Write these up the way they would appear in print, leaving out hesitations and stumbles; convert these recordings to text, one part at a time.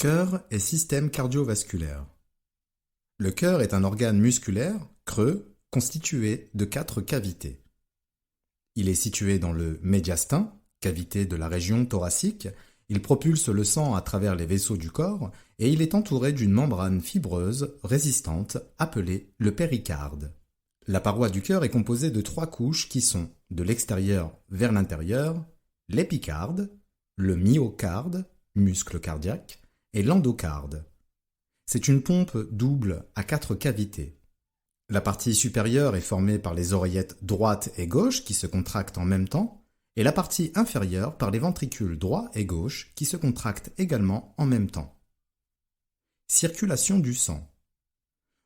Cœur et système cardiovasculaire. Le cœur est un organe musculaire, creux, constitué de 4 cavités. Il est situé dans le médiastin, cavité de la région thoracique. Il propulse le sang à travers les vaisseaux du corps et il est entouré d'une membrane fibreuse résistante appelée le péricarde. La paroi du cœur est composée de 3 couches qui sont, de l'extérieur vers l'intérieur, l'épicarde, le myocarde, muscle cardiaque, et l'endocarde. C'est une pompe double à 4 cavités. La partie supérieure est formée par les oreillettes droite et gauche qui se contractent en même temps, et la partie inférieure par les ventricules droit et gauche qui se contractent également en même temps. Circulation du sang.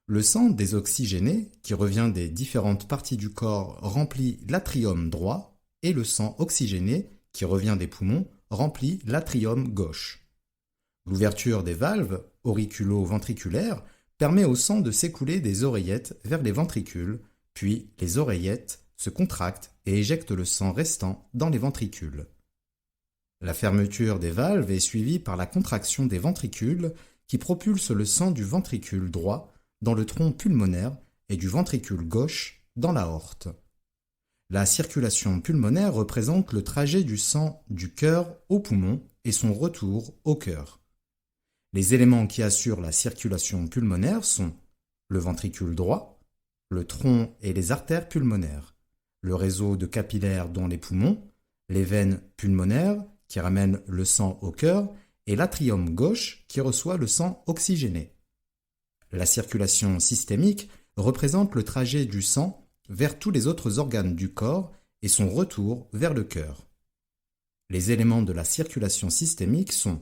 Le sang désoxygéné, qui revient des différentes parties du corps, remplit l'atrium droit, et le sang oxygéné, qui revient des poumons, remplit l'atrium gauche. L'ouverture des valves auriculo-ventriculaires permet au sang de s'écouler des oreillettes vers les ventricules, puis les oreillettes se contractent et éjectent le sang restant dans les ventricules. La fermeture des valves est suivie par la contraction des ventricules qui propulsent le sang du ventricule droit dans le tronc pulmonaire et du ventricule gauche dans l'aorte. La circulation pulmonaire représente le trajet du sang du cœur au poumon et son retour au cœur. Les éléments qui assurent la circulation pulmonaire sont le ventricule droit, le tronc et les artères pulmonaires, le réseau de capillaires dont les poumons, les veines pulmonaires qui ramènent le sang au cœur et l'atrium gauche qui reçoit le sang oxygéné. La circulation systémique représente le trajet du sang vers tous les autres organes du corps et son retour vers le cœur. Les éléments de la circulation systémique sont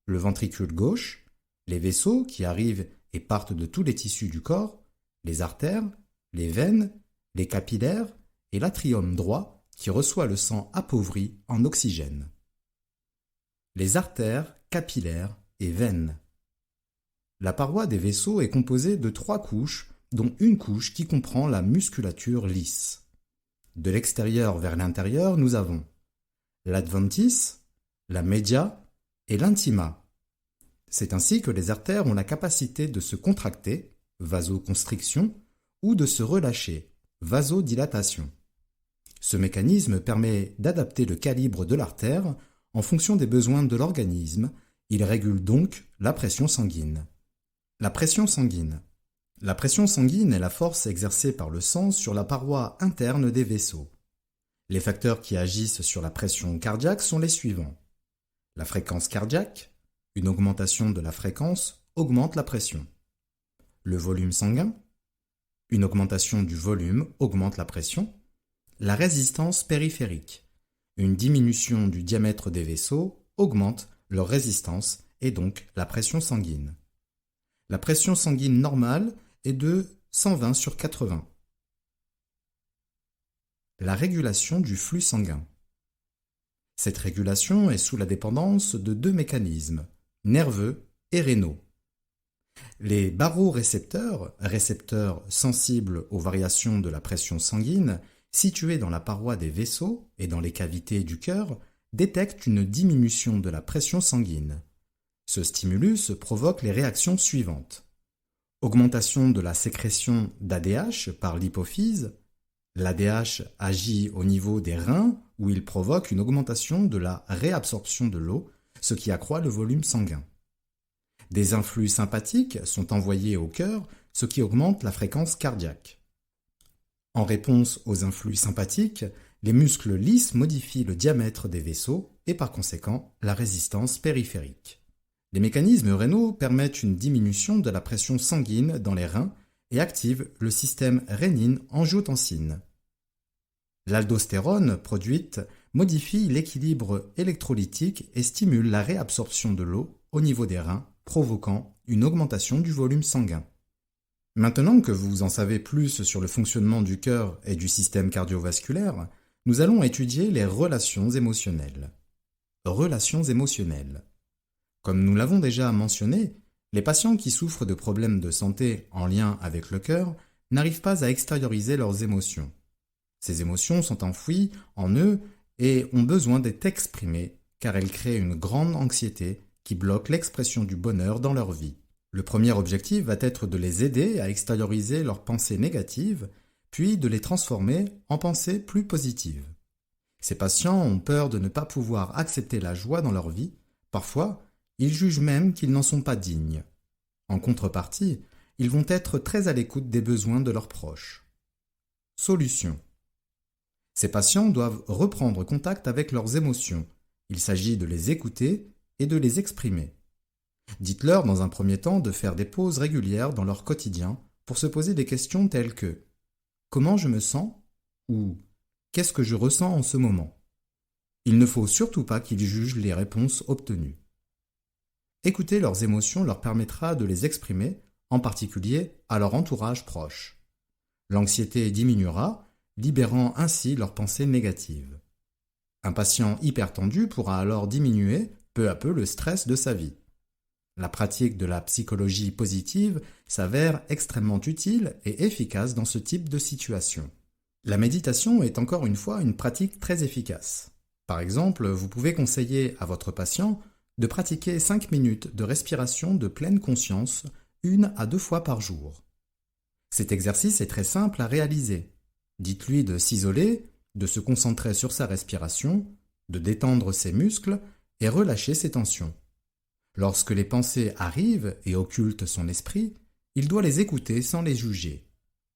le ventricule gauche, les vaisseaux qui arrivent et partent de tous les tissus du corps, les artères, les veines, les capillaires et l'atrium droit qui reçoit le sang appauvri en oxygène. Les artères, capillaires et veines. La paroi des vaisseaux est composée de 3 couches, dont une couche qui comprend la musculature lisse. De l'extérieur vers l'intérieur, nous avons l'adventice, la media et l'intima. C'est ainsi que les artères ont la capacité de se contracter, vasoconstriction, ou de se relâcher, vasodilatation. Ce mécanisme permet d'adapter le calibre de l'artère en fonction des besoins de l'organisme. Il régule donc la pression sanguine. La pression sanguine. La pression sanguine est la force exercée par le sang sur la paroi interne des vaisseaux. Les facteurs qui agissent sur la pression cardiaque sont les suivants. La fréquence cardiaque, une augmentation de la fréquence augmente la pression. Le volume sanguin, une augmentation du volume augmente la pression. La résistance périphérique, une diminution du diamètre des vaisseaux augmente leur résistance et donc la pression sanguine. La pression sanguine normale est de 120/80. La régulation du flux sanguin. Cette régulation est sous la dépendance de 2 mécanismes, nerveux et rénaux. Les barorécepteurs, récepteurs sensibles aux variations de la pression sanguine, situés dans la paroi des vaisseaux et dans les cavités du cœur, détectent une diminution de la pression sanguine. Ce stimulus provoque les réactions suivantes. Augmentation de la sécrétion d'ADH par l'hypophyse. L'ADH agit au niveau des reins où il provoque une augmentation de la réabsorption de l'eau, ce qui accroît le volume sanguin. Des influx sympathiques sont envoyés au cœur, ce qui augmente la fréquence cardiaque. En réponse aux influx sympathiques, les muscles lisses modifient le diamètre des vaisseaux et par conséquent la résistance périphérique. Les mécanismes rénaux permettent une diminution de la pression sanguine dans les reins et activent le système rénine-angiotensine. L'aldostérone produite modifie l'équilibre électrolytique et stimule la réabsorption de l'eau au niveau des reins, provoquant une augmentation du volume sanguin. Maintenant que vous en savez plus sur le fonctionnement du cœur et du système cardiovasculaire, nous allons étudier les relations émotionnelles. Relations émotionnelles. Comme nous l'avons déjà mentionné, les patients qui souffrent de problèmes de santé en lien avec le cœur n'arrivent pas à extérioriser leurs émotions. Ces émotions sont enfouies en eux et ont besoin d'être exprimées car elles créent une grande anxiété qui bloquent l'expression du bonheur dans leur vie. Le premier objectif va être de les aider à extérioriser leurs pensées négatives, puis de les transformer en pensées plus positives. Ces patients ont peur de ne pas pouvoir accepter la joie dans leur vie. Parfois, ils jugent même qu'ils n'en sont pas dignes. En contrepartie, ils vont être très à l'écoute des besoins de leurs proches. Solution. Ces patients doivent reprendre contact avec leurs émotions. Il s'agit de les écouter et de les exprimer. Dites-leur dans un premier temps de faire des pauses régulières dans leur quotidien pour se poser des questions telles que « Comment je me sens ?» ou « Qu'est-ce que je ressens en ce moment ?» Il ne faut surtout pas qu'ils jugent les réponses obtenues. Écouter leurs émotions leur permettra de les exprimer, en particulier à leur entourage proche. L'anxiété diminuera, libérant ainsi leurs pensées négatives. Un patient hypertendu pourra alors diminuer peu à peu le stress de sa vie. La pratique de la psychologie positive s'avère extrêmement utile et efficace dans ce type de situation. La méditation est encore une fois une pratique très efficace. Par exemple, vous pouvez conseiller à votre patient de pratiquer 5 minutes de respiration de pleine conscience 1 à 2 fois par jour. Cet exercice est très simple à réaliser. Dites-lui de s'isoler, de se concentrer sur sa respiration, de détendre ses muscles et relâcher ses tensions. Lorsque les pensées arrivent et occultent son esprit, il doit les écouter sans les juger.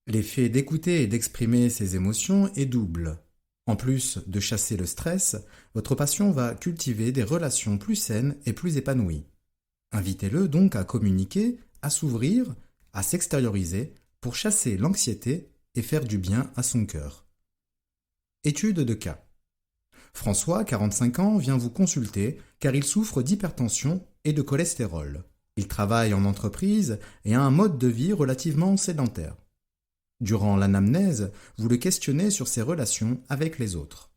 L'effet d'écouter et d'exprimer ses émotions est double. En plus de chasser le stress, votre patient va cultiver des relations plus saines et plus épanouies. Invitez-le donc à communiquer, à s'ouvrir, à s'extérioriser pour chasser l'anxiété et faire du bien à son cœur. Étude de cas. François, 45 ans, vient vous consulter car il souffre d'hypertension et de cholestérol. Il travaille en entreprise et a un mode de vie relativement sédentaire. Durant l'anamnèse, vous le questionnez sur ses relations avec les autres.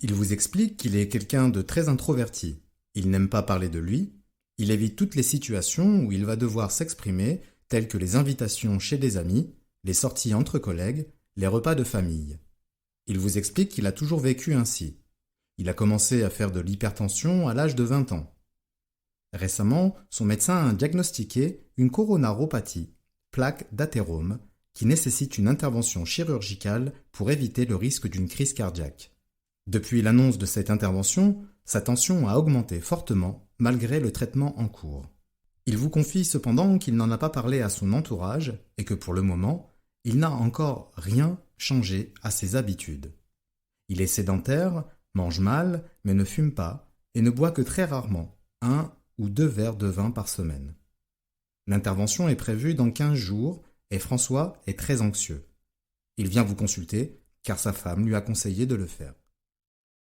Il vous explique qu'il est quelqu'un de très introverti. Il n'aime pas parler de lui. Il évite toutes les situations où il va devoir s'exprimer, telles que les invitations chez des amis, les sorties entre collègues, les repas de famille. Il vous explique qu'il a toujours vécu ainsi. Il a commencé à faire de l'hypertension à l'âge de 20 ans. Récemment, son médecin a diagnostiqué une coronaropathie, plaque d'athérome, qui nécessite une intervention chirurgicale pour éviter le risque d'une crise cardiaque. Depuis l'annonce de cette intervention, sa tension a augmenté fortement malgré le traitement en cours. Il vous confie cependant qu'il n'en a pas parlé à son entourage et que pour le moment, il n'a encore rien changé à ses habitudes. Il est sédentaire, mange mal, mais ne fume pas et ne boit que très rarement, 1 ou 2 verres de vin par semaine. L'intervention est prévue dans 15 jours et François est très anxieux. Il vient vous consulter car sa femme lui a conseillé de le faire.